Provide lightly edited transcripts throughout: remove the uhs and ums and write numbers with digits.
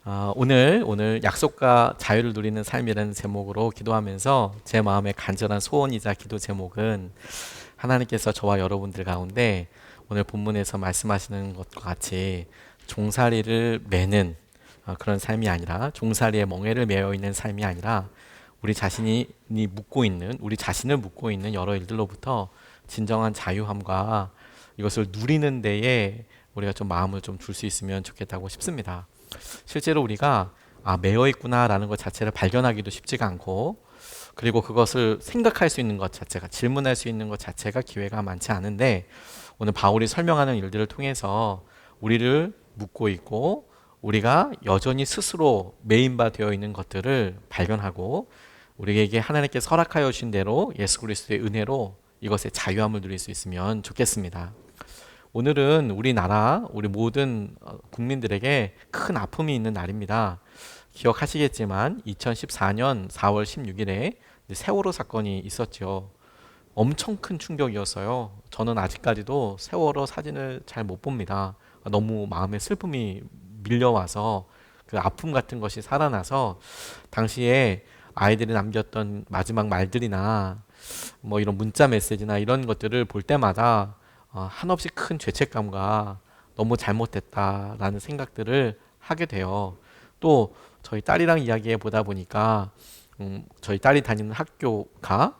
오늘 약속과 자유를 누리는 삶이라는 제목으로 기도하면서 제 마음의 간절한 소원이자 기도 제목은 하나님께서 저와 여러분들 가운데 오늘 본문에서 말씀하시는 것과 같이 종살이를 매는 그런 삶이 아니라 종살이의 멍에를 매여 있는 삶이 아니라 우리 자신을 묶고 있는 여러 일들로부터 진정한 자유함과 이것을 누리는 데에 우리가 좀 마음을 좀 줄 수 있으면 좋겠다고 싶습니다. 실제로 우리가 매여 있구나라는 것 자체를 발견하기도 쉽지가 않고, 그리고 그것을 생각할 수 있는 것 자체가, 질문할 수 있는 것 자체가 기회가 많지 않은데, 오늘 바울이 설명하는 일들을 통해서 우리를 묻고 있고 우리가 여전히 스스로 메인바 되어 있는 것들을 발견하고, 우리에게 하나님께서 허락하여 주신 대로 예수 그리스도의 은혜로 이것의 자유함을 누릴 수 있으면 좋겠습니다. 오늘은 우리나라, 우리 모든 국민들에게 큰 아픔이 있는 날입니다. 기억하시겠지만 2014년 4월 16일에 세월호 사건이 있었죠. 엄청 큰 충격이었어요. 저는 아직까지도 세월호 사진을 잘 못 봅니다. 너무 마음에 슬픔이 밀려와서 그 아픔 같은 것이 살아나서 당시에 아이들이 남겼던 마지막 말들이나 뭐 이런 문자 메시지나 이런 것들을 볼 때마다 한없이 큰 죄책감과 너무 잘못됐다라는 생각들을 하게 돼요. 또 저희 딸이랑 이야기해 보다 보니까 저희 딸이 다니는 학교가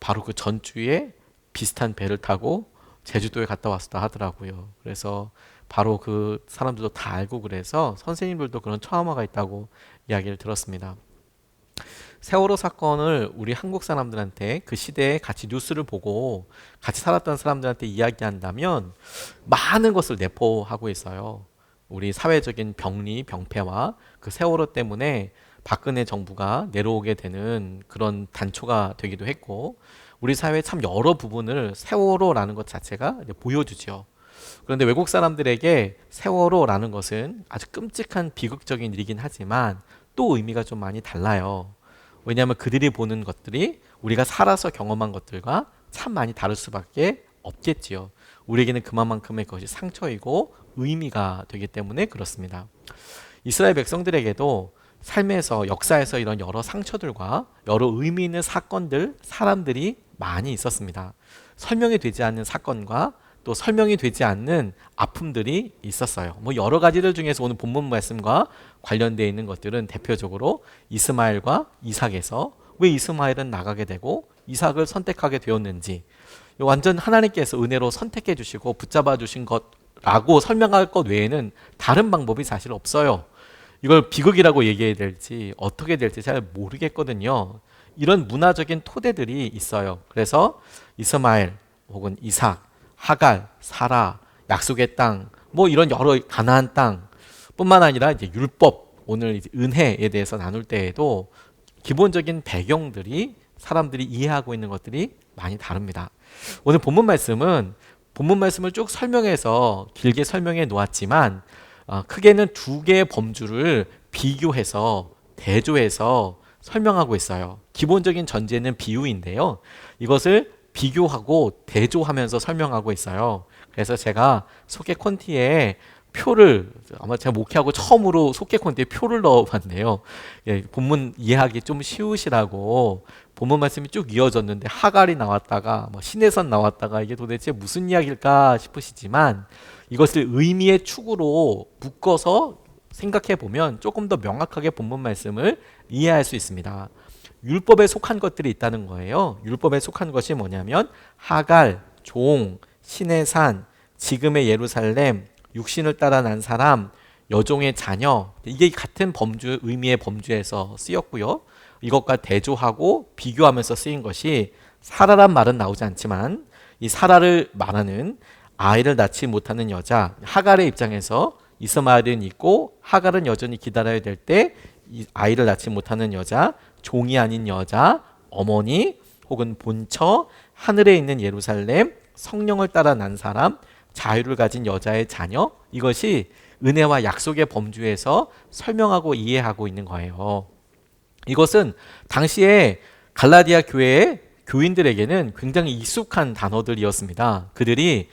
바로 그 전주에 비슷한 배를 타고 제주도에 갔다 왔다 하더라고요. 그래서 바로 그 사람들도 다 알고, 그래서 선생님들도 그런 트라우마가 있다고 이야기를 들었습니다. 세월호 사건을 우리 한국 사람들한테, 그 시대에 같이 뉴스를 보고 같이 살았던 사람들한테 이야기한다면 많은 것을 내포하고 있어요. 우리 사회적인 병리, 병폐와 그 세월호 때문에 박근혜 정부가 내려오게 되는 그런 단초가 되기도 했고, 우리 사회 참 여러 부분을 세월호라는 것 자체가 보여주죠. 그런데 외국 사람들에게 세월호라는 것은 아주 끔찍한 비극적인 일이긴 하지만 또 의미가 좀 많이 달라요. 왜냐하면 그들이 보는 것들이 우리가 살아서 경험한 것들과 참 많이 다를 수밖에 없겠지요. 우리에게는 그만큼의 것이 상처이고 의미가 되기 때문에 그렇습니다. 이스라엘 백성들에게도 삶에서, 역사에서 이런 여러 상처들과 여러 의미 있는 사건들, 사람들이 많이 있었습니다. 설명이 되지 않는 사건과 또 설명이 되지 않는 아픔들이 있었어요. 뭐 여러 가지들 중에서 오늘 본문 말씀과 관련되어 있는 것들은 대표적으로 이스마엘과 이삭에서 왜 이스마엘은 나가게 되고 이삭을 선택하게 되었는지, 완전 하나님께서 은혜로 선택해 주시고 붙잡아 주신 것라고 설명할 것 외에는 다른 방법이 사실 없어요. 이걸 비극이라고 얘기해야 될지 어떻게 될지 잘 모르겠거든요. 이런 문화적인 토대들이 있어요. 그래서 이스마엘 혹은 이삭, 하갈, 사라, 약속의 땅, 뭐 이런 여러 가나안 땅 뿐만 아니라 이제 율법, 오늘 이제 은혜에 대해서 나눌 때에도 기본적인 배경들이, 사람들이 이해하고 있는 것들이 많이 다릅니다. 오늘 본문 말씀을 쭉 설명해서 길게 설명해 놓았지만 크게는 두 개의 범주를 비교해서 대조해서 설명하고 있어요. 기본적인 전제는 비유인데요. 이것을 비교하고 대조하면서 설명하고 있어요. 그래서 제가 속개 콘티에 표를, 아마 제가 목회하고 처음으로 속개 콘티에 표를 넣어봤네요. 본문 이해하기 좀 쉬우시라고. 본문 말씀이 쭉 이어졌는데 하갈이 나왔다가 뭐 시내선 나왔다가 이게 도대체 무슨 이야기일까 싶으시지만, 이것을 의미의 축으로 묶어서 생각해 보면 조금 더 명확하게 본문 말씀을 이해할 수 있습니다. 율법에 속한 것들이 있다는 거예요. 율법에 속한 것이 뭐냐면 하갈, 종, 신의 산, 지금의 예루살렘, 육신을 따라 난 사람, 여종의 자녀, 이게 같은 범주, 의미의 범주에서 쓰였고요. 이것과 대조하고 비교하면서 쓰인 것이 사라란 말은 나오지 않지만, 이 사라를 말하는 아이를 낳지 못하는 여자, 하갈의 입장에서 이스마엘은 있고 하갈은 여전히 기다려야 될 때 이 아이를 낳지 못하는 여자, 종이 아닌 여자, 어머니 혹은 본처, 하늘에 있는 예루살렘, 성령을 따라 난 사람, 자유를 가진 여자의 자녀, 이것이 은혜와 약속의 범주에서 설명하고 이해하고 있는 거예요. 이것은 당시에 갈라디아 교회의 교인들에게는 굉장히 익숙한 단어들이었습니다. 그들이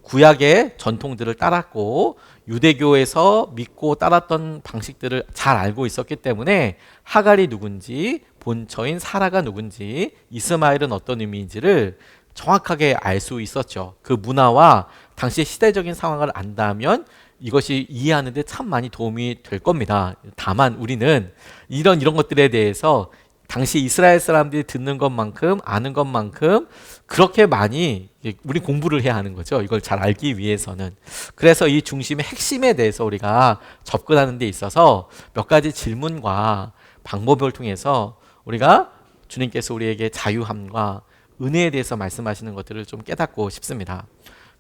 구약의 전통들을 따랐고 유대교에서 믿고 따랐던 방식들을 잘 알고 있었기 때문에 하갈이 누군지, 본처인 사라가 누군지, 이스마엘은 어떤 의미인지를 정확하게 알 수 있었죠. 그 문화와 당시의 시대적인 상황을 안다면 이것이 이해하는 데 참 많이 도움이 될 겁니다. 다만 우리는 이런 것들에 대해서 당시 이스라엘 사람들이 듣는 것만큼 아는 것만큼 그렇게 많이 우리 공부를 해야 하는 거죠. 이걸 잘 알기 위해서는. 그래서 이 중심의 핵심에 대해서 우리가 접근하는 데 있어서 몇 가지 질문과 방법을 통해서 우리가 주님께서 우리에게 자유함과 은혜에 대해서 말씀하시는 것들을 좀 깨닫고 싶습니다.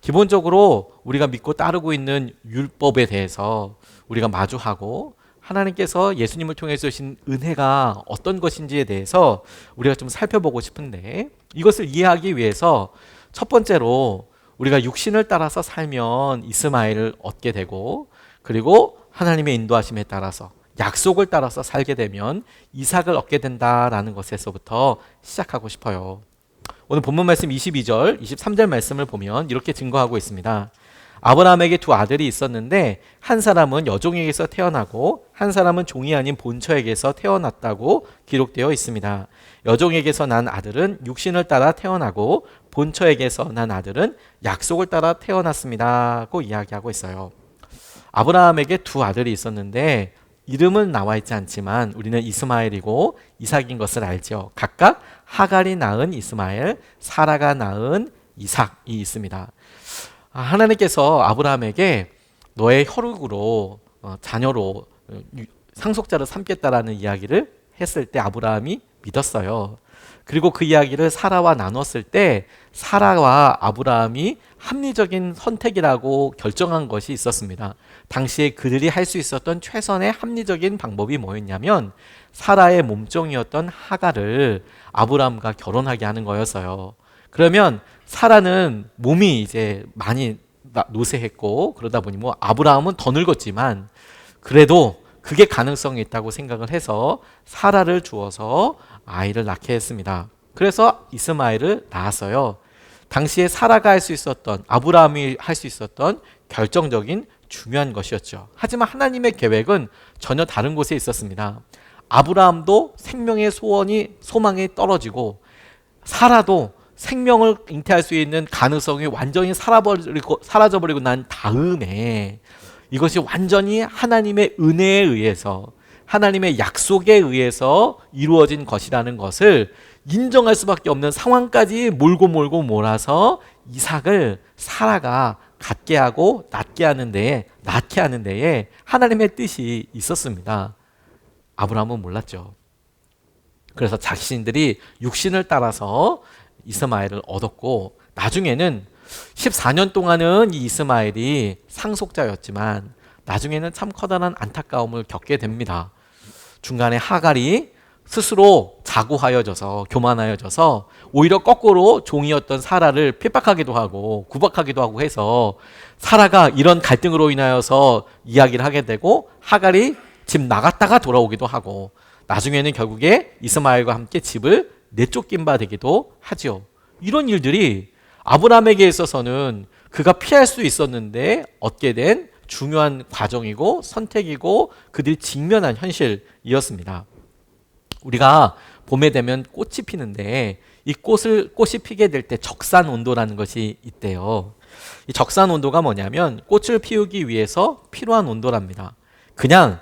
기본적으로 우리가 믿고 따르고 있는 율법에 대해서 우리가 마주하고 하나님께서 예수님을 통해서 주신 은혜가 어떤 것인지에 대해서 우리가 좀 살펴보고 싶은데, 이것을 이해하기 위해서 첫 번째로 우리가 육신을 따라서 살면 이스마엘을 얻게 되고, 그리고 하나님의 인도하심에 따라서 약속을 따라서 살게 되면 이삭을 얻게 된다라는 것에서부터 시작하고 싶어요. 오늘 본문 말씀 22절, 23절 말씀을 보면 이렇게 증거하고 있습니다. 아브라함에게 두 아들이 있었는데 한 사람은 여종에게서 태어나고 한 사람은 종이 아닌 본처에게서 태어났다고 기록되어 있습니다. 여종에게서 난 아들은 육신을 따라 태어나고 본처에게서 난 아들은 약속을 따라 태어났습니다고 이야기하고 있어요. 아브라함에게 두 아들이 있었는데 이름은 나와 있지 않지만 우리는 이스마엘이고 이삭인 것을 알죠. 각각 하갈이 낳은 이스마엘, 사라가 낳은 이삭이 있습니다. 하나님께서 아브라함에게 너의 혈육으로 자녀로 상속자를 삼겠다라는 이야기를 했을 때 아브라함이 믿었어요. 그리고 그 이야기를 사라와 나눴을 때 사라와 아브라함이 합리적인 선택이라고 결정한 것이 있었습니다. 당시에 그들이 할 수 있었던 최선의 합리적인 방법이 뭐였냐면 사라의 몸종이었던 하갈을 아브라함과 결혼하게 하는 거였어요. 그러면 사라는 몸이 이제 많이 노쇠했고 그러다 보니 뭐 아브라함은 더 늙었지만 그래도 그게 가능성이 있다고 생각을 해서 사라를 주어서 아이를 낳게 했습니다. 그래서 이스마엘을 낳았어요. 당시에 사라가 할 수 있었던, 아브라함이 할 수 있었던 결정적인 중요한 것이었죠. 하지만 하나님의 계획은 전혀 다른 곳에 있었습니다. 아브라함도 생명의 소망이 떨어지고 사라도 생명을 잉태할 수 있는 가능성이 완전히 사라져버리고 난 다음에 이것이 완전히 하나님의 은혜에 의해서 하나님의 약속에 의해서 이루어진 것이라는 것을 인정할 수밖에 없는 상황까지 몰고 몰아서 이삭을 사라가 갖게 하고 낳게 하는 데에 하나님의 뜻이 있었습니다. 아브라함은 몰랐죠. 그래서 자신들이 육신을 따라서 이스마엘을 얻었고 나중에는 14년 동안은 이 이스마엘이 상속자였지만 나중에는 참 커다란 안타까움을 겪게 됩니다. 중간에 하갈이 스스로 자고하여져서 교만하여져서 오히려 거꾸로 종이었던 사라를 핍박하기도 하고 구박하기도 하고 해서 사라가 이런 갈등으로 인하여서 이야기를 하게 되고 하갈이 집 나갔다가 돌아오기도 하고 나중에는 결국에 이스마엘과 함께 집을 내쫓긴 바 되기도 하죠. 이런 일들이 아브라함에게 있어서는 그가 피할 수 있었는데 얻게 된 중요한 과정이고 선택이고 그들이 직면한 현실이었습니다. 우리가 봄에 되면 꽃이 피는데 이 꽃이 피게 될 때 적산 온도라는 것이 있대요. 이 적산 온도가 뭐냐면 꽃을 피우기 위해서 필요한 온도랍니다. 그냥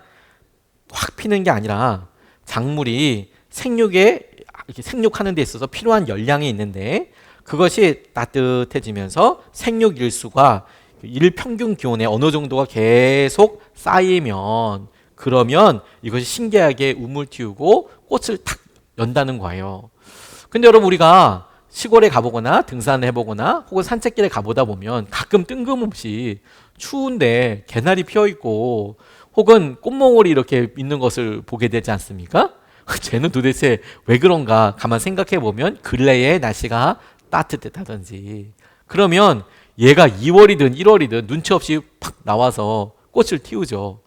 확 피는 게 아니라 작물이 생육하는 데 있어서 필요한 열량이 있는데 그것이 따뜻해지면서 생육 일수가 일평균 기온의 어느 정도가 계속 쌓이면 그러면 이것이 신기하게 우물 틔우고 꽃을 탁 연다는 거예요. 근데 여러분 우리가 시골에 가보거나 등산을 해보거나 혹은 산책길에 가보다 보면 가끔 뜬금없이 추운데 개나리 피어있고 혹은 꽃몽울이 이렇게 있는 것을 보게 되지 않습니까? 쟤는 도대체 왜 그런가 가만 생각해 보면 근래에 날씨가 따뜻했다든지 그러면 얘가 2월이든 1월이든 눈치 없이 팍 나와서 꽃을 틔우죠.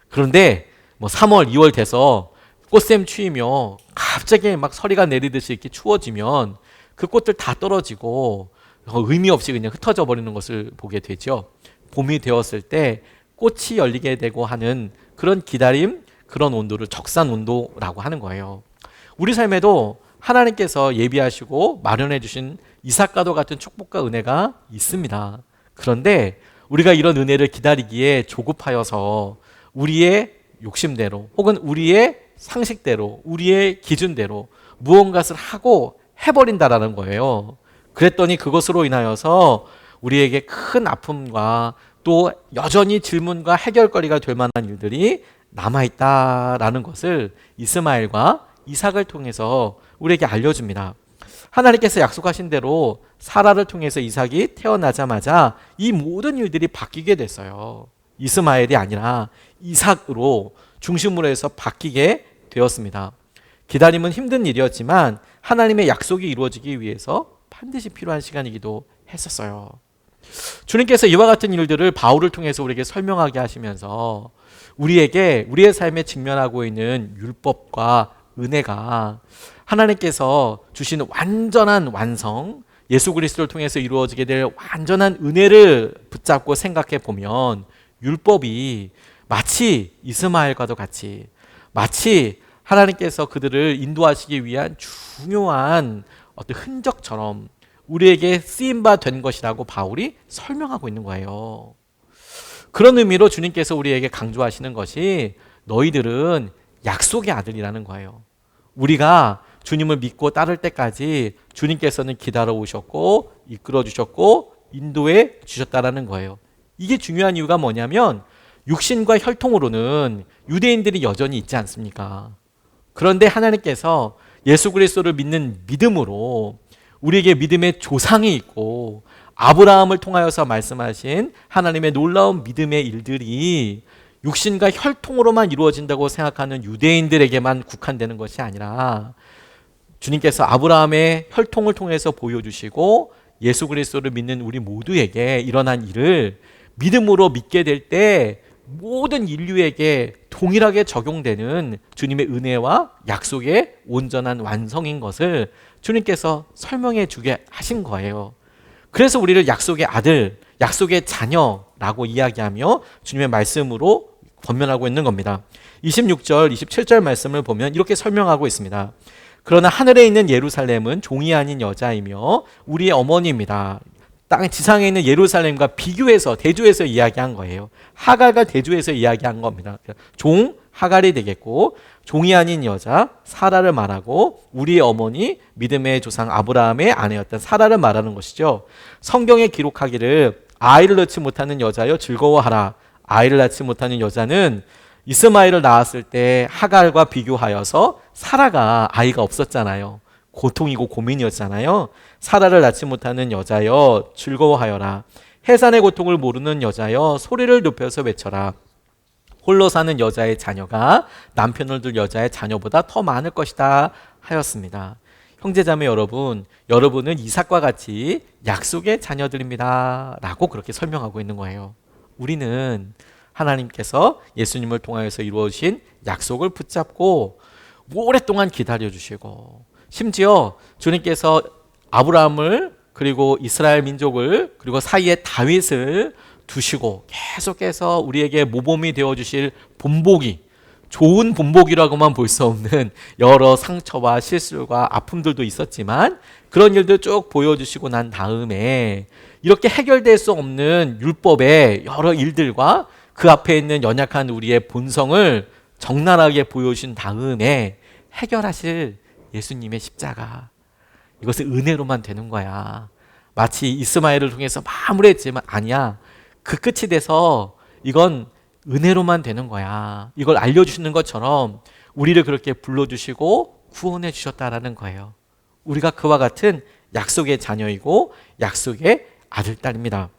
그런데 뭐 3월, 2월 돼서 꽃샘 추위며 갑자기 막 서리가 내리듯이 이렇게 추워지면 그 꽃들 다 떨어지고 의미 없이 그냥 흩어져 버리는 것을 보게 되죠. 봄이 되었을 때 꽃이 열리게 되고 하는 그런 기다림, 그런 온도를 적산 온도라고 하는 거예요. 우리 삶에도 하나님께서 예비하시고 마련해 주신 이삭과도 같은 축복과 은혜가 있습니다. 그런데 우리가 이런 은혜를 기다리기에 조급하여서 우리의 욕심대로 혹은 우리의 상식대로 우리의 기준대로 무언가를 하고 해버린다라는 거예요. 그랬더니 그것으로 인하여서 우리에게 큰 아픔과 또 여전히 질문과 해결거리가 될 만한 일들이 남아있다라는 것을 이스마엘과 이삭을 통해서 우리에게 알려줍니다. 하나님께서 약속하신 대로 사라를 통해서 이삭이 태어나자마자 이 모든 일들이 바뀌게 됐어요. 이스마엘이 아니라 이삭으로 중심으로 해서 바뀌게 되었습니다. 기다림은 힘든 일이었지만 하나님의 약속이 이루어지기 위해서 반드시 필요한 시간이기도 했었어요. 주님께서 이와 같은 일들을 바울을 통해서 우리에게 설명하게 하시면서 우리에게 우리의 삶에 직면하고 있는 율법과 은혜가 하나님께서 주신 완전한 완성, 예수 그리스도를 통해서 이루어지게 될 완전한 은혜를 붙잡고 생각해 보면 율법이 마치 이스마엘과도 같이 마치 하나님께서 그들을 인도하시기 위한 중요한 어떤 흔적처럼 우리에게 쓰임바 된 것이라고 바울이 설명하고 있는 거예요. 그런 의미로 주님께서 우리에게 강조하시는 것이 너희들은 약속의 아들이라는 거예요. 우리가 주님을 믿고 따를 때까지 주님께서는 기다려 오셨고 이끌어 주셨고 인도해 주셨다라는 거예요. 이게 중요한 이유가 뭐냐면 육신과 혈통으로는 유대인들이 여전히 있지 않습니까? 그런데 하나님께서 예수 그리스도를 믿는 믿음으로 우리에게 믿음의 조상이 있고 아브라함을 통하여서 말씀하신 하나님의 놀라운 믿음의 일들이 육신과 혈통으로만 이루어진다고 생각하는 유대인들에게만 국한되는 것이 아니라 주님께서 아브라함의 혈통을 통해서 보여주시고 예수 그리스도를 믿는 우리 모두에게 일어난 일을 믿음으로 믿게 될 때 모든 인류에게 동일하게 적용되는 주님의 은혜와 약속의 온전한 완성인 것을 주님께서 설명해 주게 하신 거예요. 그래서 우리를 약속의 아들, 약속의 자녀라고 이야기하며 주님의 말씀으로 권면하고 있는 겁니다. 26절, 27절 말씀을 보면 이렇게 설명하고 있습니다. 그러나 하늘에 있는 예루살렘은 종이 아닌 여자이며 우리의 어머니입니다. 땅 지상에 있는 예루살렘과 비교해서 대조해서 이야기한 거예요. 하갈과 대조해서 이야기한 겁니다. 종 하갈이 되겠고 종이 아닌 여자 사라를 말하고 우리의 어머니 믿음의 조상 아브라함의 아내였던 사라를 말하는 것이죠. 성경에 기록하기를 아이를 낳지 못하는 여자여 즐거워하라. 아이를 낳지 못하는 여자는 이스마엘을 낳았을 때 하갈과 비교하여서 사라가 아이가 없었잖아요. 고통이고 고민이었잖아요. 사라를 낳지 못하는 여자여 즐거워하여라. 해산의 고통을 모르는 여자여 소리를 높여서 외쳐라. 홀로 사는 여자의 자녀가 남편을 둘 여자의 자녀보다 더 많을 것이다 하였습니다. 형제자매 여러분, 여러분은 이삭과 같이 약속의 자녀들입니다 라고 그렇게 설명하고 있는 거예요. 우리는 하나님께서 예수님을 통하여서 이루어진 약속을 붙잡고 오랫동안 기다려주시고 심지어 주님께서 아브라함을 그리고 이스라엘 민족을 그리고 사이에 다윗을 두시고 계속해서 우리에게 모범이 되어주실 본보기, 좋은 본보기라고만 볼 수 없는 여러 상처와 실수와 아픔들도 있었지만 그런 일들 쭉 보여주시고 난 다음에 이렇게 해결될 수 없는 율법의 여러 일들과 그 앞에 있는 연약한 우리의 본성을 적나라하게 보여주신 다음에 해결하실 예수님의 십자가, 이것은 은혜로만 되는 거야. 마치 이스마엘을 통해서 마무리했지만 아니야. 그 끝이 돼서 이건 은혜로만 되는 거야. 이걸 알려주시는 것처럼 우리를 그렇게 불러주시고 구원해 주셨다라는 거예요. 우리가 그와 같은 약속의 자녀이고 약속의 아들, 딸입니다.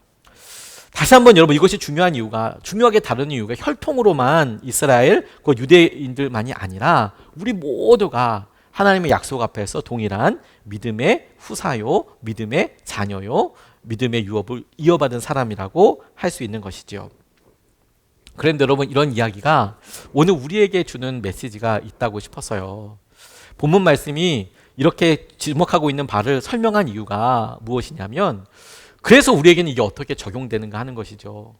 다시 한번 여러분, 이것이 중요하게 다루는 이유가 혈통으로만 이스라엘, 그 유대인들만이 아니라 우리 모두가 하나님의 약속 앞에서 동일한 믿음의 후사요, 믿음의 자녀요, 믿음의 유업을 이어받은 사람이라고 할 수 있는 것이죠. 그런데 여러분, 이런 이야기가 오늘 우리에게 주는 메시지가 있다고 싶었어요. 본문 말씀이 이렇게 지목하고 있는 바를 설명한 이유가 무엇이냐면 그래서 우리에게는 이게 어떻게 적용되는가 하는 것이죠.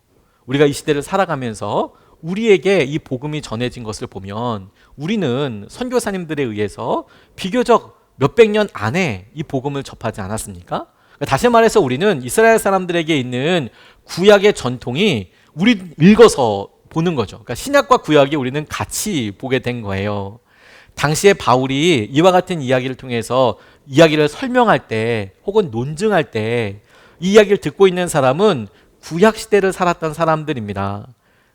우리가 이 시대를 살아가면서 우리에게 이 복음이 전해진 것을 보면 우리는 선교사님들에 의해서 비교적 몇백 년 안에 이 복음을 접하지 않았습니까? 다시 말해서 우리는 이스라엘 사람들에게 있는 구약의 전통이 우리 읽어서 보는 거죠. 그러니까 신약과 구약이 우리는 같이 보게 된 거예요. 당시에 바울이 이와 같은 이야기를 통해서 이야기를 설명할 때 혹은 논증할 때 이 이야기를 듣고 있는 사람은 구약 시대를 살았던 사람들입니다.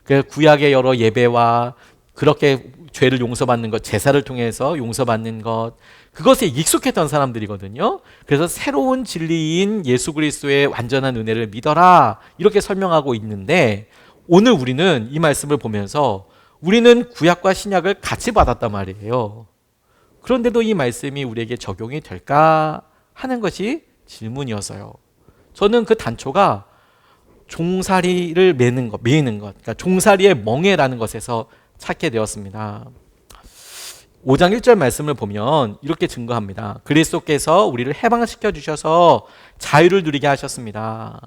그 구약의 여러 예배와 그렇게 죄를 용서받는 것, 제사를 통해서 용서받는 것, 그것에 익숙했던 사람들이거든요. 그래서 새로운 진리인 예수 그리스도의 완전한 은혜를 믿어라 이렇게 설명하고 있는데 오늘 우리는 이 말씀을 보면서 우리는 구약과 신약을 같이 받았단 말이에요. 그런데도 이 말씀이 우리에게 적용이 될까 하는 것이 질문이었어요. 저는 그 단초가 종살이를 매는 것, 그러니까 종살이의 멍에라는 것에서 찾게 되었습니다. 5장 1절 말씀을 보면 이렇게 증거합니다. 그리스도께서 우리를 해방시켜 주셔서 자유를 누리게 하셨습니다.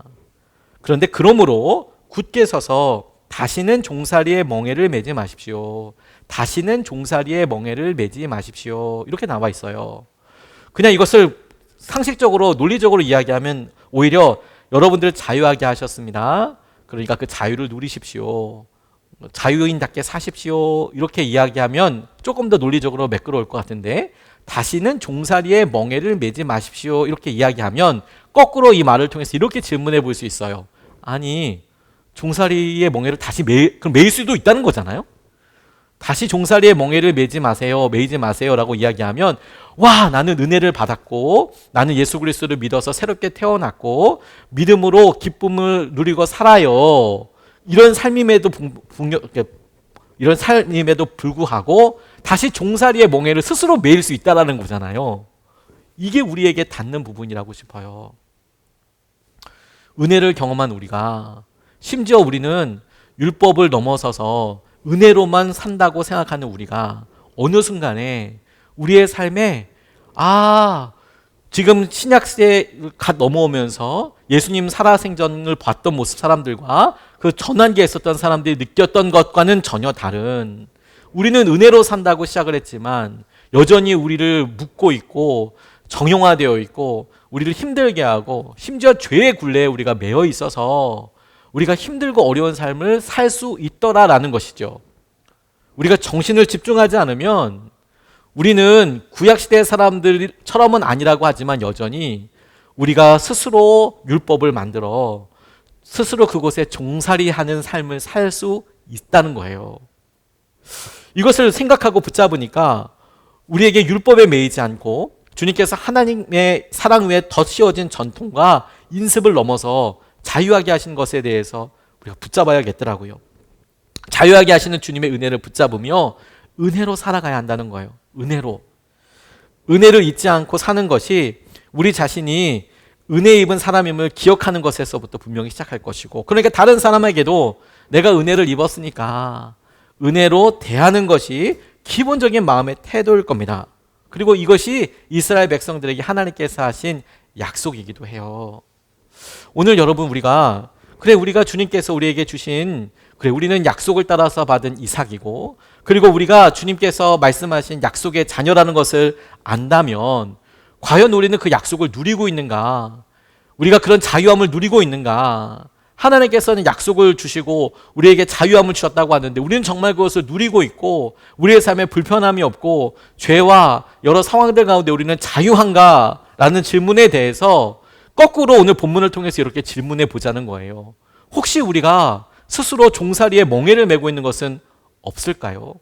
그런데 그러므로 굳게 서서 다시는 종살이의 멍에를 매지 마십시오. 다시는 종살이의 멍에를 매지 마십시오. 이렇게 나와 있어요. 그냥 이것을 상식적으로 논리적으로 이야기하면 오히려 여러분들을 자유하게 하셨습니다. 그러니까 그 자유를 누리십시오. 자유인답게 사십시오. 이렇게 이야기하면 조금 더 논리적으로 매끄러울 것 같은데 다시는 종살이의 멍에를 매지 마십시오. 이렇게 이야기하면 거꾸로 이 말을 통해서 이렇게 질문해 볼 수 있어요. 아니 종살이의 멍에를 다시 매일 수도 있다는 거잖아요. 다시 종살이의 멍에를 매지 마세요. 매이지 마세요라고 이야기하면 와 나는 은혜를 받았고 나는 예수 그리스도를 믿어서 새롭게 태어났고 믿음으로 기쁨을 누리고 살아요. 이런 삶임에도 이런 삶임에도 불구하고 다시 종살이의 멍에를 스스로 매일 수 있다라는 거잖아요. 이게 우리에게 닿는 부분이라고 싶어요. 은혜를 경험한 우리가 심지어 우리는 율법을 넘어서서 은혜로만 산다고 생각하는 우리가 어느 순간에 우리의 삶에 지금 신약시대에 갓 넘어오면서 예수님 살아생전을 봤던 모습 사람들과 그 전환기에 있었던 사람들이 느꼈던 것과는 전혀 다른 우리는 은혜로 산다고 시작을 했지만 여전히 우리를 묶고 있고 정형화되어 있고 우리를 힘들게 하고 심지어 죄의 굴레에 우리가 매여 있어서 우리가 힘들고 어려운 삶을 살 수 있더라라는 것이죠. 우리가 정신을 집중하지 않으면 우리는 구약시대 사람들처럼은 아니라고 하지만 여전히 우리가 스스로 율법을 만들어 스스로 그곳에 종살이하는 삶을 살 수 있다는 거예요. 이것을 생각하고 붙잡으니까 우리에게 율법에 매이지 않고 주님께서 하나님의 사랑 위에 덧씌워진 전통과 인습을 넘어서 자유하게 하신 것에 대해서 우리가 붙잡아야겠더라고요. 자유하게 하시는 주님의 은혜를 붙잡으며 은혜로 살아가야 한다는 거예요. 은혜를 잊지 않고 사는 것이 우리 자신이 은혜 입은 사람임을 기억하는 것에서부터 분명히 시작할 것이고 그러니까 다른 사람에게도 내가 은혜를 입었으니까 은혜로 대하는 것이 기본적인 마음의 태도일 겁니다. 그리고 이것이 이스라엘 백성들에게 하나님께서 하신 약속이기도 해요. 오늘 여러분 우리가 주님께서 우리에게 주신 우리는 약속을 따라서 받은 이삭이고 그리고 우리가 주님께서 말씀하신 약속의 자녀라는 것을 안다면 과연 우리는 그 약속을 누리고 있는가? 우리가 그런 자유함을 누리고 있는가? 하나님께서는 약속을 주시고 우리에게 자유함을 주셨다고 하는데 우리는 정말 그것을 누리고 있고 우리의 삶에 불편함이 없고 죄와 여러 상황들 가운데 우리는 자유한가? 라는 질문에 대해서 거꾸로 오늘 본문을 통해서 이렇게 질문해 보자는 거예요. 혹시 우리가 스스로 종살이에 멍에를 메고 있는 것은 없을까요?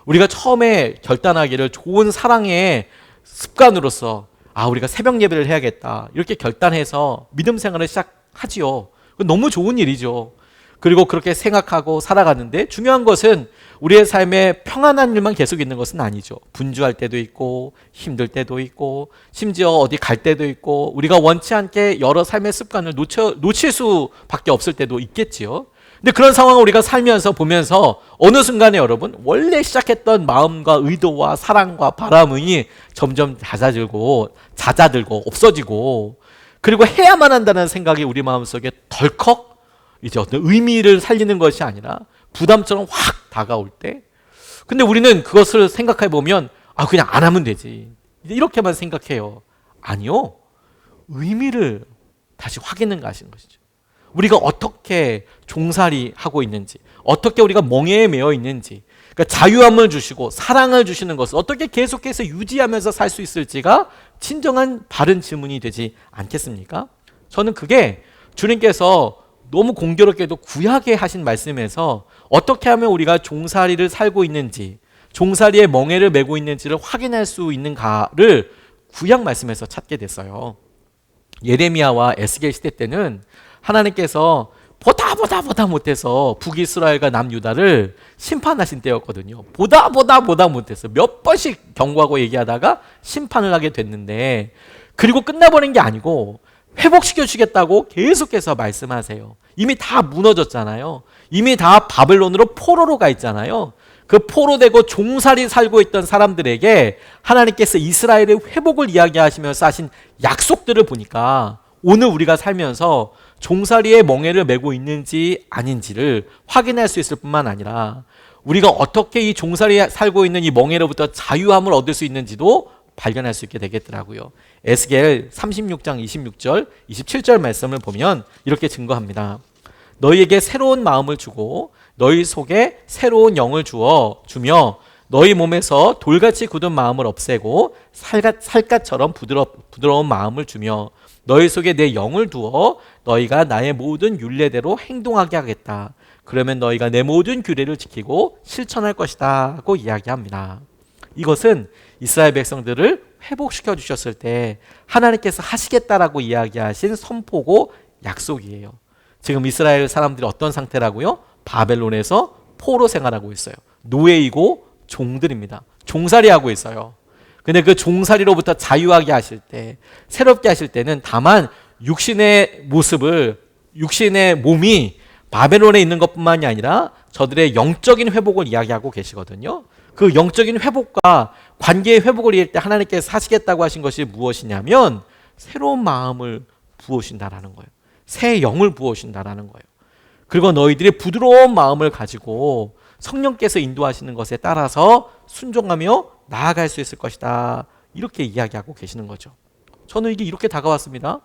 우리가 처음에 결단하기를 좋은 사랑의 습관으로서 우리가 새벽 예배를 해야겠다 이렇게 결단해서 믿음 생활을 시작하지요. 너무 좋은 일이죠. 그리고 그렇게 생각하고 살아가는데 중요한 것은 우리의 삶에 평안한 일만 계속 있는 것은 아니죠. 분주할 때도 있고 힘들 때도 있고 심지어 어디 갈 때도 있고 우리가 원치 않게 여러 삶의 습관을 놓칠 수밖에 없을 때도 있겠지요. 근데 그런 상황을 우리가 살면서 보면서 어느 순간에 여러분 원래 시작했던 마음과 의도와 사랑과 바람이 점점 잦아들고 없어지고 그리고 해야만 한다는 생각이 우리 마음속에 덜컥 이제 어떤 의미를 살리는 것이 아니라 부담처럼 확 다가올 때 근데 우리는 그것을 생각해 보면 그냥 안 하면 되지 이렇게만 생각해요. 아니요. 의미를 다시 확인을 하시는 것이죠. 우리가 어떻게 종살이 하고 있는지, 어떻게 우리가 멍에에 매어 있는지, 그러니까 자유함을 주시고 사랑을 주시는 것을 어떻게 계속해서 유지하면서 살 수 있을지가 진정한 바른 질문이 되지 않겠습니까? 저는 그게 주님께서 너무 공교롭게도 구약에 하신 말씀에서 어떻게 하면 우리가 종살이를 살고 있는지, 종살이의 멍에를 메고 있는지를 확인할 수 있는가를 구약 말씀에서 찾게 됐어요. 예레미야와 에스겔 시대 때는 하나님께서 보다 못해서 북이스라엘과 남유다를 심판하신 때였거든요. 보다 못해서 몇 번씩 경고하고 얘기하다가 심판을 하게 됐는데 그리고 끝나버린 게 아니고 회복시켜 주겠다고 계속해서 말씀하세요. 이미 다 무너졌잖아요. 이미 다 바벨론으로 포로로 가 있잖아요. 그 포로되고 종살이 살고 있던 사람들에게 하나님께서 이스라엘의 회복을 이야기하시면서 하신 약속들을 보니까 오늘 우리가 살면서 종살이의 멍에를 메고 있는지 아닌지를 확인할 수 있을 뿐만 아니라 우리가 어떻게 이 종살이에 살고 있는 이 멍에로부터 자유함을 얻을 수 있는지도 발견할 수 있게 되겠더라고요. 에스겔 36장 26절 27절 말씀을 보면 이렇게 증거합니다. 너희에게 새로운 마음을 주고 너희 속에 새로운 영을 주며 너희 몸에서 돌같이 굳은 마음을 없애고 살갗처럼 부드러운 마음을 주며 너희 속에 내 영을 두어 너희가 나의 모든 율례대로 행동하게 하겠다. 그러면 너희가 내 모든 규례를 지키고 실천할 것이다 고 이야기합니다. 이것은 이스라엘 백성들을 회복시켜 주셨을 때 하나님께서 하시겠다라고 이야기하신 선포고 약속이에요. 지금 이스라엘 사람들이 어떤 상태라고요? 바벨론에서 포로 생활하고 있어요. 노예이고 종들입니다. 종살이하고 있어요. 근데 그 종살이로부터 자유하게 하실 때, 새롭게 하실 때는 다만 육신의 몸이 바벨론에 있는 것뿐만이 아니라 저들의 영적인 회복을 이야기하고 계시거든요. 그 영적인 회복과 관계의 회복을 이룰 때 하나님께서 하시겠다고 하신 것이 무엇이냐면 새로운 마음을 부어주신다라는 거예요. 새 영을 부어주신다라는 거예요. 그리고 너희들이 부드러운 마음을 가지고 성령께서 인도하시는 것에 따라서 순종하며 나아갈 수 있을 것이다. 이렇게 이야기하고 계시는 거죠. 저는 이게 이렇게 다가왔습니다.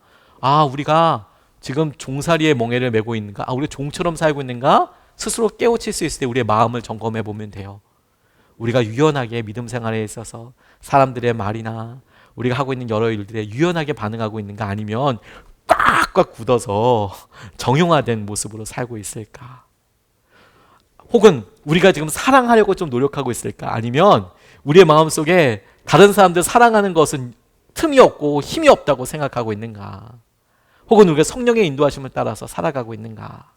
우리가 지금 종살이의 멍에를 메고 있는가? 우리가 종처럼 살고 있는가? 스스로 깨우칠 수 있을 때 우리의 마음을 점검해 보면 돼요. 우리가 유연하게 믿음 생활에 있어서 사람들의 말이나 우리가 하고 있는 여러 일들에 유연하게 반응하고 있는가? 아니면 꽉꽉 굳어서 정형화된 모습으로 살고 있을까? 혹은 우리가 지금 사랑하려고 좀 노력하고 있을까? 아니면 우리의 마음속에 다른 사람들 사랑하는 것은 틈이 없고 힘이 없다고 생각하고 있는가? 혹은 우리가 성령의 인도하심을 따라서 살아가고 있는가?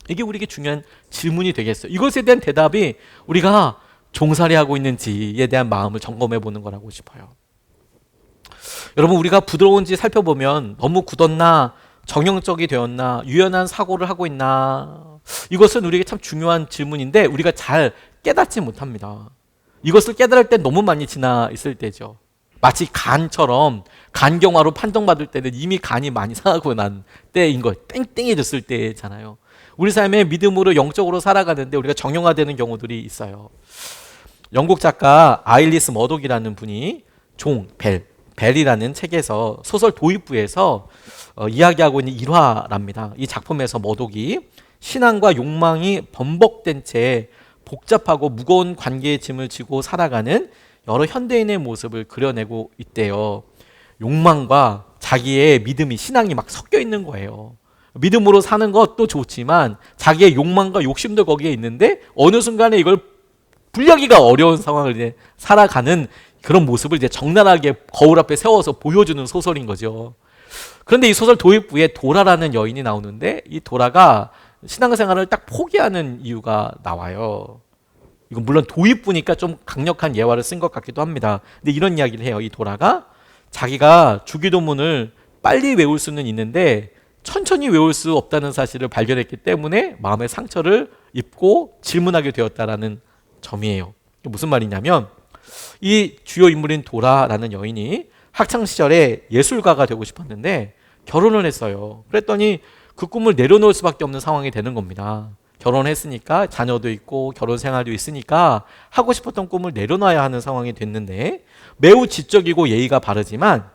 이게 우리에게 중요한 질문이 되겠어요. 이것에 대한 대답이 우리가 종살이하고 있는지에 대한 마음을 점검해 보는 거라고 싶어요. 여러분, 우리가 부드러운지 살펴보면 너무 굳었나, 정형적이 되었나, 유연한 사고를 하고 있나, 이것은 우리에게 참 중요한 질문인데 우리가 잘 깨닫지 못합니다. 이것을 깨달을 때 너무 많이 지나 있을 때죠. 마치 간처럼 간경화로 판정받을 때는 이미 간이 많이 상하고 난 때인 거, 땡땡해졌을 때잖아요. 우리 삶에 믿음으로 영적으로 살아가는데 우리가 정형화되는 경우들이 있어요. 영국 작가 아일리스 머독이라는 분이 벨이라는 책에서 소설 도입부에서 이야기하고 있는 일화랍니다. 이 작품에서 머독이 신앙과 욕망이 번복된 채 복잡하고 무거운 관계의 짐을 지고 살아가는 여러 현대인의 모습을 그려내고 있대요. 욕망과 자기의 믿음이, 신앙이 막 섞여 있는 거예요. 믿음으로 사는 것도 좋지만 자기의 욕망과 욕심도 거기에 있는데 어느 순간에 이걸 분리하기가 어려운 상황을 이제 살아가는 그런 모습을 이제 적나라하게 거울 앞에 세워서 보여주는 소설인 거죠. 그런데 이 소설 도입부에 도라라는 여인이 나오는데 이 도라가 신앙생활을 딱 포기하는 이유가 나와요. 이건 물론 도입부니까 좀 강력한 예화를 쓴 것 같기도 합니다. 근데 이런 이야기를 해요. 이 도라가 자기가 주기도문을 빨리 외울 수는 있는데 천천히 외울 수 없다는 사실을 발견했기 때문에 마음의 상처를 입고 질문하게 되었다라는 점이에요. 무슨 말이냐면 이 주요 인물인 도라라는 여인이 학창 시절에 예술가가 되고 싶었는데 결혼을 했어요. 그랬더니 그 꿈을 내려놓을 수밖에 없는 상황이 되는 겁니다. 결혼했으니까 자녀도 있고 결혼 생활도 있으니까 하고 싶었던 꿈을 내려놔야 하는 상황이 됐는데 매우 지적이고 예의가 바르지만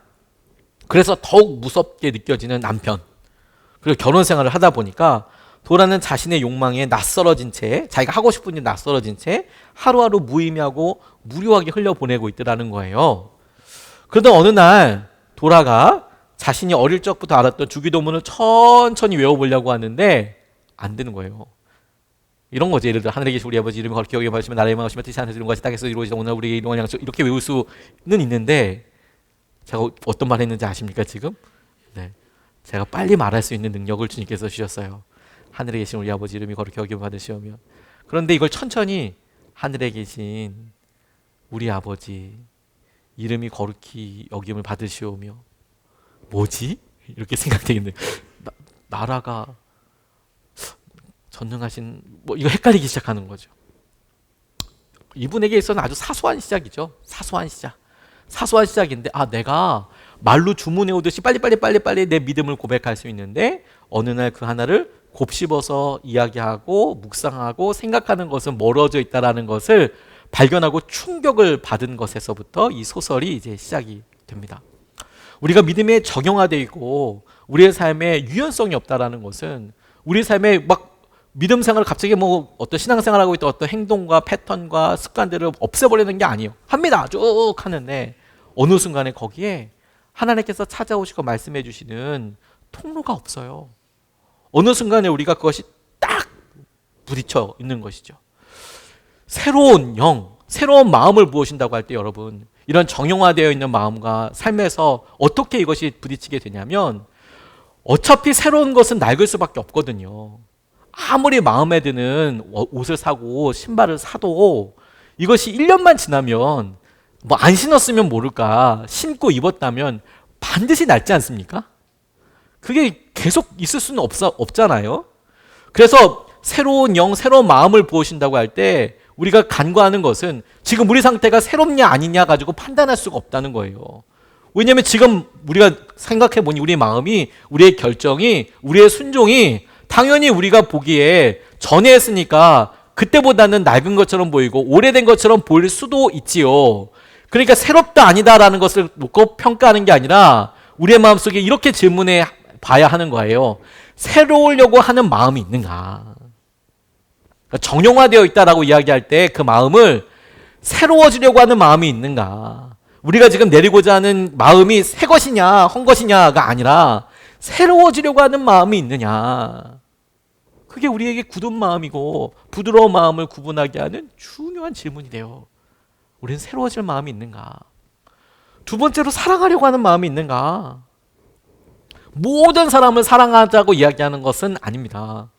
그래서 더욱 무섭게 느껴지는 남편, 그리고 결혼 생활을 하다 보니까 도라는 자신의 욕망에 낯설어진 채, 자기가 하고 싶은 일 낯설어진 채 하루하루 무의미하고 무료하게 흘려보내고 있더라는 거예요. 그러던 어느 날 도라가 자신이 어릴 적부터 알았던 주기도문을 천천히 외워보려고 하는데 안 되는 거예요. 이런 거지. 예를 들어 하늘에 계신 우리 아버지 이름이 거룩히 여김 받으시면 나라의 망하시면 뜻이 하늘에서 이룬 것이 땅에서 이루어지다 오늘 우리에게 일용할 양식, 이렇게 외울 수는 있는데 제가 어떤 말 했는지 아십니까 지금? 네, 제가 빨리 말할 수 있는 능력을 주님께서 주셨어요. 하늘에 계신 우리 아버지 이름이 거룩히 여김 받으시오며. 그런데 이걸 천천히 하늘에 계신 우리 아버지 이름이 거룩히 여김을 받으시오며 뭐지? 이렇게 생각되겠네요. 나라가 전능하신 뭐 이거 헷갈리기 시작하는 거죠. 이분에게 있어서는 아주 사소한 시작이죠. 사소한 시작인데 내가 말로 주문해 오듯이 빨리 내 믿음을 고백할 수 있는데 어느 날 그 하나를 곱씹어서 이야기하고 묵상하고 생각하는 것은 멀어져 있다라는 것을 발견하고 충격을 받은 것에서부터 이 소설이 이제 시작이 됩니다. 우리가 믿음에 적용화되어 있고 우리의 삶에 유연성이 없다라는 것은 우리 삶에 막 믿음 생활을 갑자기 뭐 어떤 신앙생활하고 있던 어떤 행동과 패턴과 습관들을 없애버리는 게 아니에요. 합니다. 쭉 하는데 어느 순간에 거기에 하나님께서 찾아오시고 말씀해 주시는 통로가 없어요. 어느 순간에 우리가 그것이 딱 부딪혀 있는 것이죠. 새로운 새로운 마음을 부으신다고 할 때 여러분 이런 정형화되어 있는 마음과 삶에서 어떻게 이것이 부딪히게 되냐면 어차피 새로운 것은 낡을 수밖에 없거든요. 아무리 마음에 드는 옷을 사고 신발을 사도 이것이 1년만 지나면 뭐 안 신었으면 모를까 신고 입었다면 반드시 낡지 않습니까? 그게 계속 있을 수는 없잖아요. 그래서 새로운 새로운 마음을 부으신다고 할 때 우리가 간과하는 것은 지금 우리 상태가 새롭냐 아니냐 가지고 판단할 수가 없다는 거예요. 왜냐하면 지금 우리가 생각해 보니 우리의 마음이, 우리의 결정이, 우리의 순종이 당연히 우리가 보기에 전에 했으니까 그때보다는 낡은 것처럼 보이고 오래된 것처럼 보일 수도 있지요. 그러니까 새롭다 아니다라는 것을 놓고 평가하는 게 아니라 우리의 마음속에 이렇게 질문해 봐야 하는 거예요. 새로우려고 하는 마음이 있는가? 정형화되어 있다라고 이야기할 때 그 마음을 새로워지려고 하는 마음이 있는가? 우리가 지금 내리고자 하는 마음이 새 것이냐 헛 것이냐가 아니라 새로워지려고 하는 마음이 있느냐? 그게 우리에게 굳은 마음이고 부드러운 마음을 구분하게 하는 중요한 질문이 돼요. 우리는 새로워질 마음이 있는가? 두 번째로 사랑하려고 하는 마음이 있는가? 모든 사람을 사랑하자고 이야기하는 것은 아닙니다.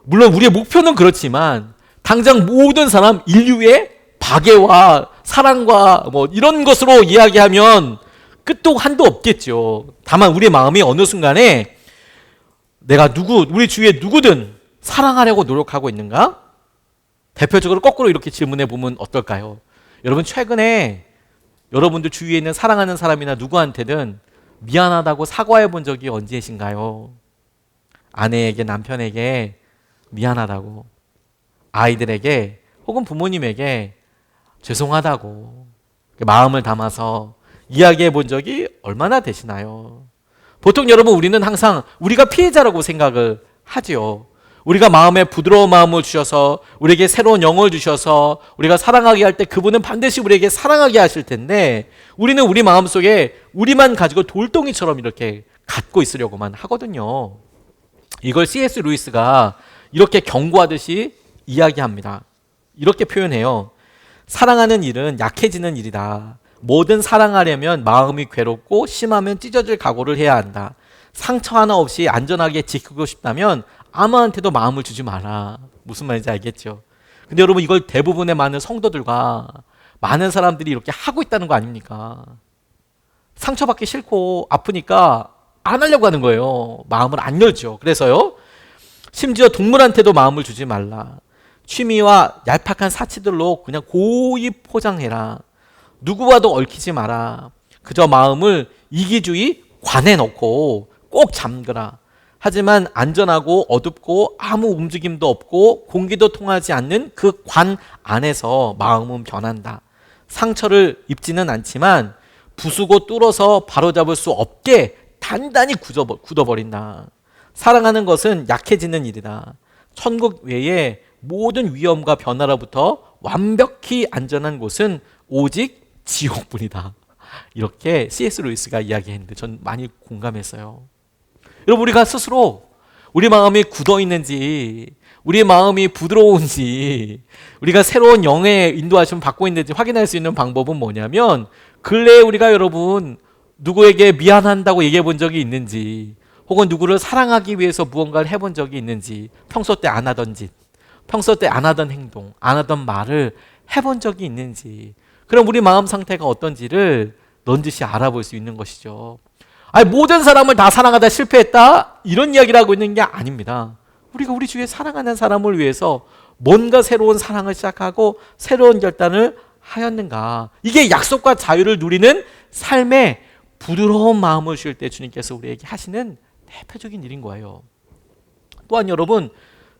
물론 우리의 목표는 그렇지만 당장 모든 사람 인류의 박애와 사랑과 뭐 이런 것으로 이야기하면 끝도 한도 없겠죠. 다만 우리의 마음이 어느 순간에 내가 우리 주위에 누구든 사랑하려고 노력하고 있는가? 대표적으로 거꾸로 이렇게 질문해 보면 어떨까요? 여러분 최근에 여러분들 주위에 있는 사랑하는 사람이나 누구한테든 미안하다고 사과해 본 적이 언제신가요? 아내에게, 남편에게 미안하다고, 아이들에게 혹은 부모님에게 죄송하다고 마음을 담아서 이야기해 본 적이 얼마나 되시나요? 보통 여러분 우리는 항상 우리가 피해자라고 생각을 하지요. 우리가 마음에 부드러운 마음을 주셔서 우리에게 새로운 영을 주셔서 우리가 사랑하게 할 때 그분은 반드시 우리에게 사랑하게 하실 텐데 우리는 우리 마음속에 우리만 가지고 돌덩이처럼 이렇게 갖고 있으려고만 하거든요. 이걸 C.S. 루이스가 이렇게 경고하듯이 이야기합니다. 이렇게 표현해요. 사랑하는 일은 약해지는 일이다. 뭐든 사랑하려면 마음이 괴롭고 심하면 찢어질 각오를 해야 한다. 상처 하나 없이 안전하게 지키고 싶다면 아무한테도 마음을 주지 마라. 무슨 말인지 알겠죠? 근데 여러분 이걸 대부분의 많은 성도들과 많은 사람들이 이렇게 하고 있다는 거 아닙니까? 상처받기 싫고 아프니까 안 하려고 하는 거예요. 마음을 안 열죠. 그래서요. 심지어 동물한테도 마음을 주지 말라. 취미와 얄팍한 사치들로 그냥 고이 포장해라. 누구와도 얽히지 마라. 그저 마음을 이기주의 관에 넣고 꼭 잠그라. 하지만 안전하고 어둡고 아무 움직임도 없고 공기도 통하지 않는 그 관 안에서 마음은 변한다. 상처를 입지는 않지만 부수고 뚫어서 바로잡을 수 없게 단단히 굳어버린다. 사랑하는 것은 약해지는 일이다. 천국 외에 모든 위험과 변화로부터 완벽히 안전한 곳은 오직 지옥뿐이다. 이렇게 C.S. 루이스가 이야기했는데 전 많이 공감했어요. 여러분, 우리가 스스로 우리 마음이 굳어 있는지, 우리 마음이 부드러운지, 우리가 새로운 영의 인도하심을 받고 있는지 확인할 수 있는 방법은 뭐냐면, 근래에 우리가 여러분 누구에게 미안한다고 얘기해 본 적이 있는지, 혹은 누구를 사랑하기 위해서 무언가를 해본 적이 있는지, 평소 때 안 하던 짓, 평소 때 안 하던 행동, 안 하던 말을 해본 적이 있는지, 그럼 우리 마음 상태가 어떤지를 넌지시 알아볼 수 있는 것이죠. 아니, 모든 사람을 다 사랑하다 실패했다, 이런 이야기를 하고 있는 게 아닙니다. 우리가 우리 주위에 사랑하는 사람을 위해서 뭔가 새로운 사랑을 시작하고 새로운 결단을 하였는가. 이게 약속과 자유를 누리는 삶의 부드러운 마음을 쉴 때 주님께서 우리에게 하시는 대표적인 일인 거예요. 또한 여러분,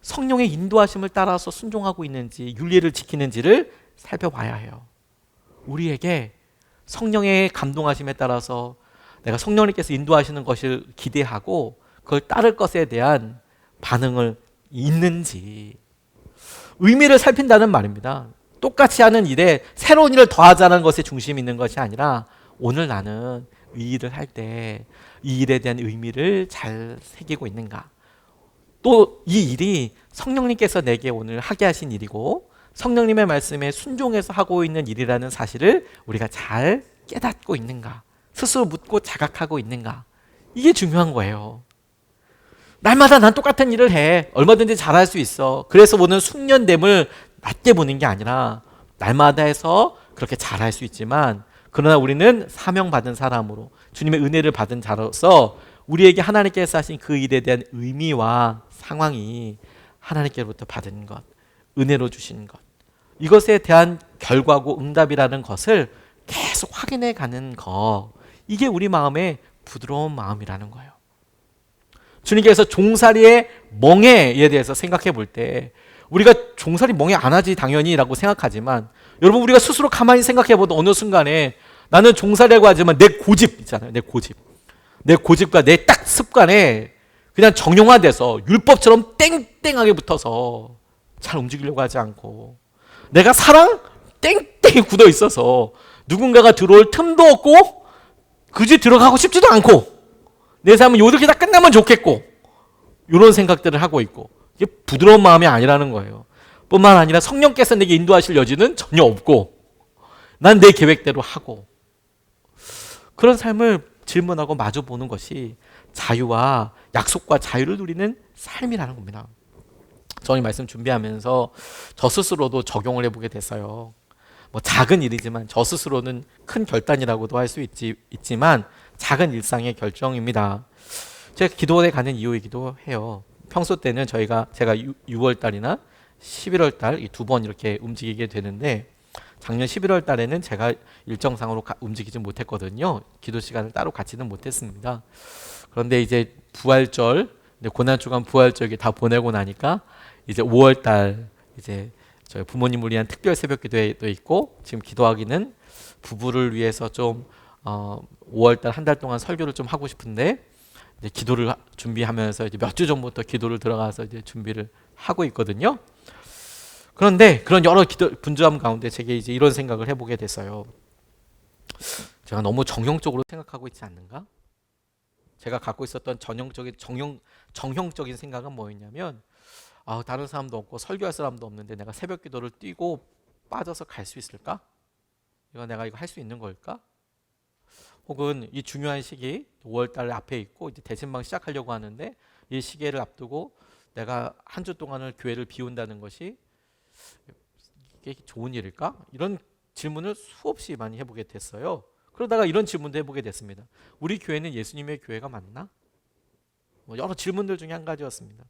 성령의 인도하심을 따라서 순종하고 있는지, 윤리를 지키는지를 살펴봐야 해요. 우리에게 성령의 감동하심에 따라서 내가 성령님께서 인도하시는 것을 기대하고 그걸 따를 것에 대한 반응을 있는지, 의미를 살핀다는 말입니다. 똑같이 하는 일에 새로운 일을 더하자는 것에 중심이 있는 것이 아니라, 오늘 나는 이 일을 할 때 이 일에 대한 의미를 잘 새기고 있는가, 또 이 일이 성령님께서 내게 오늘 하게 하신 일이고 성령님의 말씀에 순종해서 하고 있는 일이라는 사실을 우리가 잘 깨닫고 있는가, 스스로 묻고 자각하고 있는가, 이게 중요한 거예요. 날마다 난 똑같은 일을 해, 얼마든지 잘할 수 있어, 그래서 보는 숙련됨을 낮게 보는 게 아니라, 날마다 해서 그렇게 잘할 수 있지만 그러나 우리는 사명받은 사람으로 주님의 은혜를 받은 자로서 우리에게 하나님께서 하신 그 일에 대한 의미와 상황이 하나님께로부터 받은 것, 은혜로 주신 것, 이것에 대한 결과고 응답이라는 것을 계속 확인해 가는 것, 이게 우리 마음의 부드러운 마음이라는 거예요. 주님께서 종살이의 멍에에 대해서 생각해 볼 때, 우리가 종살이 멍에 안 하지 당연히 라고 생각하지만, 여러분, 우리가 스스로 가만히 생각해 보도 어느 순간에 나는 종살이라고 하지만 내 고집 있잖아요. 내 고집과 내 딱 습관에 그냥 정형화돼서 율법처럼 땡땡하게 붙어서 잘 움직이려고 하지 않고, 내가 사랑 땡땡이 굳어 있어서 누군가가 들어올 틈도 없고 굳이 들어가고 싶지도 않고, 내 삶은 이렇게 다 끝나면 좋겠고, 이런 생각들을 하고 있고, 이게 부드러운 마음이 아니라는 거예요. 뿐만 아니라 성령께서 내게 인도하실 여지는 전혀 없고, 난 내 계획대로 하고, 그런 삶을 질문하고 마주 보는 것이 자유와 약속과 자유를 누리는 삶이라는 겁니다. 저는 이 말씀 준비하면서 저 스스로도 적용을 해보게 됐어요. 뭐 작은 일이지만 저 스스로는 큰 결단이라고도 할 수 있지만 작은 일상의 결정입니다. 제가 기도원에 가는 이유이기도 해요. 평소 때는 제가 6월 달이나 11월 달 이 두 번 이렇게 움직이게 되는데, 작년 11월 달에는 제가 일정상으로 움직이지 못했거든요. 기도 시간을 따로 갖지는 못했습니다. 그런데 이제 부활절, 고난주간 부활절 다 보내고 나니까 이제 5월 달 이제 저희 부모님을 위한 특별 새벽 기도회도 있고, 지금 기도하기는 부부를 위해서 좀 5월 달 한 달 동안 설교를 좀 하고 싶은데, 이제 기도를 준비하면서 이제 몇 주 전부터 기도를 들어가서 이제 준비를 하고 있거든요. 그런데 그런 여러 분주함 가운데 제게 이제 이런 생각을 해보게 됐어요. 제가 너무 정형적으로 생각하고 있지 않는가? 제가 갖고 있었던 정형적인 생각은 뭐였냐면, 다른 사람도 없고 설교할 사람도 없는데 내가 새벽 기도를 뛰고 빠져서 갈 수 있을까? 내가 이거 할 수 있는 걸까? 혹은 이 중요한 시기 5월 달 앞에 있고 이제 대신방 시작하려고 하는데, 이 시기를 앞두고 내가 한 주 동안을 교회를 비운다는 것이 이게 좋은 일일까? 이런 질문을 수없이 많이 해보게 됐어요. 그러다가 이런 질문도 해보게 됐습니다. 우리 교회는 예수님의 교회가 맞나? 여러 질문들 중에 한 가지였습니다.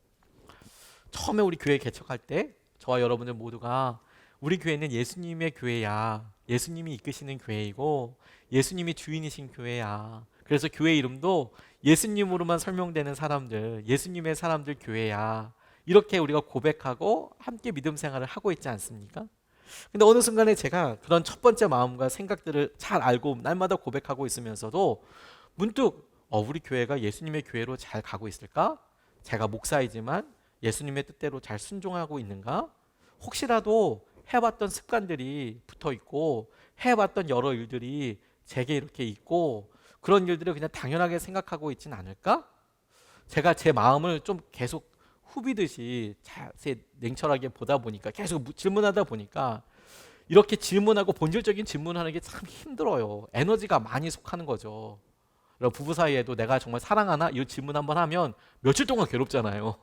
처음에 우리 교회 개척할 때 저와 여러분들 모두가 우리 교회는 예수님의 교회야. 예수님이 이끄시는 교회이고 예수님이 주인이신 교회야. 그래서 교회 이름도 예수님으로만 설명되는 사람들, 예수님의 사람들 교회야. 이렇게 우리가 고백하고 함께 믿음 생활을 하고 있지 않습니까? 근데 어느 순간에 제가 그런 첫 번째 마음과 생각들을 잘 알고 날마다 고백하고 있으면서도 문득 우리 교회가 예수님의 교회로 잘 가고 있을까? 제가 목사이지만 예수님의 뜻대로 잘 순종하고 있는가? 혹시라도 해봤던 습관들이 붙어 있고 해봤던 여러 일들이 제게 이렇게 있고 그런 일들을 그냥 당연하게 생각하고 있진 않을까? 제가 제 마음을 좀 계속 후비듯이 자세히 냉철하게 보다 보니까 계속 질문하다 보니까 이렇게 질문하고 본질적인 질문하는 게 참 힘들어요. 에너지가 많이 속하는 거죠. 부부 사이에도 내가 정말 사랑하나? 이 질문 한번 하면 며칠 동안 괴롭잖아요.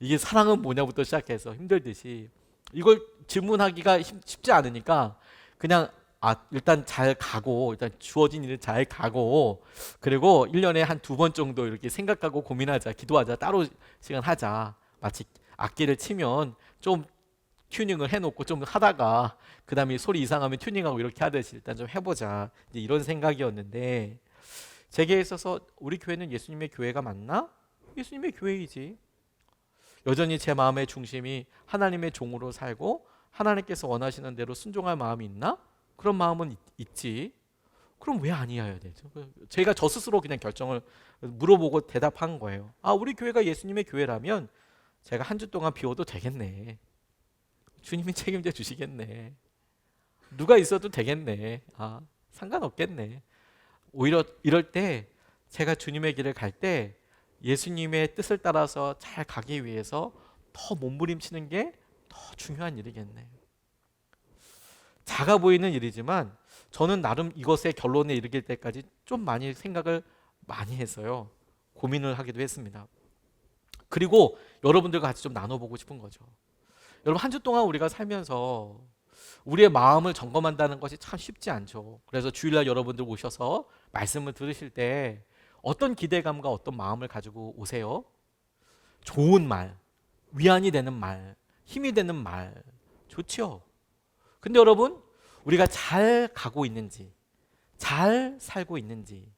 이게 사랑은 뭐냐부터 시작해서 힘들듯이 이걸 질문하기가 쉽지 않으니까 그냥 일단 잘 가고 일단 주어진 일을 잘 가고 그리고 1년에 한 2번 정도 이렇게 생각하고 고민하자, 기도하자, 따로 시간 하자. 마치 악기를 치면 좀 튜닝을 해놓고 좀 하다가 그 다음에 소리 이상하면 튜닝하고 이렇게 하듯이 일단 좀 해보자, 이제 이런 생각이었는데 제게 있어서 우리 교회는 예수님의 교회가 맞나? 예수님의 교회이지. 여전히 제 마음의 중심이 하나님의 종으로 살고 하나님께서 원하시는 대로 순종할 마음이 있나? 그런 마음은 있지. 그럼 왜 아니어야 되죠? 제가 저 스스로 그냥 결정을 물어보고 대답한 거예요. 우리 교회가 예수님의 교회라면 제가 한 주 동안 비워도 되겠네. 주님이 책임져 주시겠네. 누가 있어도 되겠네. 상관없겠네. 오히려 이럴 때 제가 주님의 길을 갈 때 예수님의 뜻을 따라서 잘 가기 위해서 더 몸부림치는 게 더 중요한 일이겠네. 작아 보이는 일이지만 저는 나름 이것의 결론에 이르길 때까지 좀 많이 생각을 많이 했어요. 고민을 하기도 했습니다. 그리고 여러분들과 같이 좀 나눠보고 싶은 거죠. 여러분, 한 주 동안 우리가 살면서 우리의 마음을 점검한다는 것이 참 쉽지 않죠. 그래서 주일날 여러분들 오셔서 말씀을 들으실 때 어떤 기대감과 어떤 마음을 가지고 오세요? 좋은 말, 위안이 되는 말, 힘이 되는 말, 좋죠. 근데 여러분, 우리가 잘 가고 있는지, 잘 살고 있는지,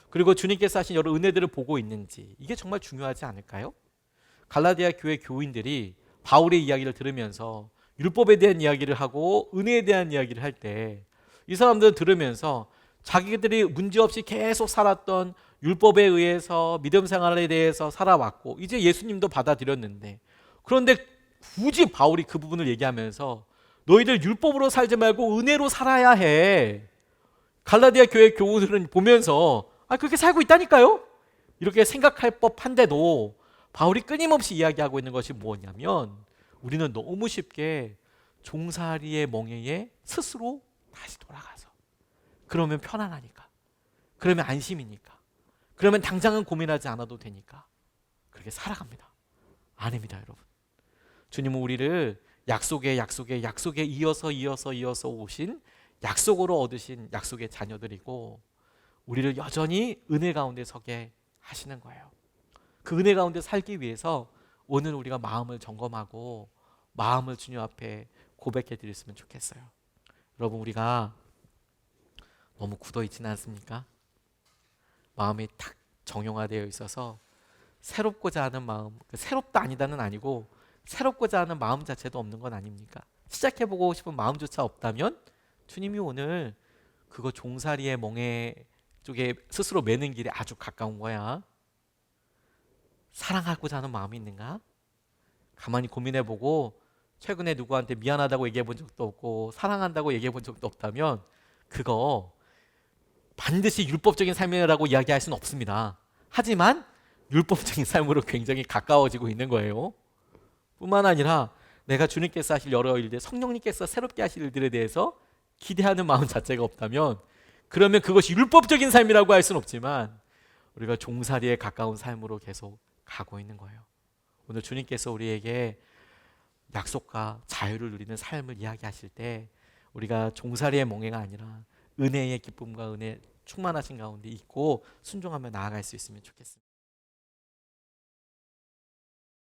그리고 주님께서 하신 여러 은혜들을 보고 있는지, 이게 정말 중요하지 않을까요? 갈라디아 교회 교인들이 바울의 이야기를 들으면서 율법에 대한 이야기를 하고 은혜에 대한 이야기를 할 때 이 사람들은 들으면서 자기들이 문제없이 계속 살았던 율법에 의해서 믿음 생활에 대해서 살아왔고 이제 예수님도 받아들였는데, 그런데 굳이 바울이 그 부분을 얘기하면서 너희들 율법으로 살지 말고 은혜로 살아야 해. 갈라디아 교회 교우들은 보면서 그렇게 살고 있다니까요? 이렇게 생각할 법한데도 바울이 끊임없이 이야기하고 있는 것이 뭐냐면 우리는 너무 쉽게 종살이의 멍에에 스스로 다시 돌아가서 그러면 편안하니까, 그러면 안심이니까, 그러면 당장은 고민하지 않아도 되니까 그렇게 살아갑니다. 아닙니다, 여러분. 주님은 우리를 약속에 이어서 오신 약속으로 얻으신 약속의 자녀들이고 우리를 여전히 은혜 가운데 서게 하시는 거예요. 그 은혜 가운데 살기 위해서 오늘 우리가 마음을 점검하고 마음을 주님 앞에 고백해 드렸으면 좋겠어요. 여러분, 우리가 너무 굳어 있지는 않습니까? 마음이 탁 정형화되어 있어서 새롭고자 하는 마음, 새롭다 아니다는 아니고 새롭고자 하는 마음 자체도 없는 건 아닙니까? 시작해보고 싶은 마음조차 없다면 주님이 오늘 그거 종살이의 멍에 쪽에 스스로 매는 길에 아주 가까운 거야. 사랑하고자 하는 마음이 있는가? 가만히 고민해보고 최근에 누구한테 미안하다고 얘기해본 적도 없고 사랑한다고 얘기해본 적도 없다면 그거 반드시 율법적인 삶이라고 이야기할 수는 없습니다. 하지만 율법적인 삶으로 굉장히 가까워지고 있는 거예요. 뿐만 아니라 내가 주님께서 하실 여러 일들, 성령님께서 새롭게 하실 일들에 대해서 기대하는 마음 자체가 없다면 그러면 그것이 율법적인 삶이라고 할 수는 없지만 우리가 종살이에 가까운 삶으로 계속 가고 있는 거예요. 오늘 주님께서 우리에게 약속과 자유를 누리는 삶을 이야기하실 때 우리가 종살이의 멍에가 아니라 은혜의 기쁨과 은혜 충만하신 가운데 있고 순종하며 나아갈 수 있으면 좋겠습니다.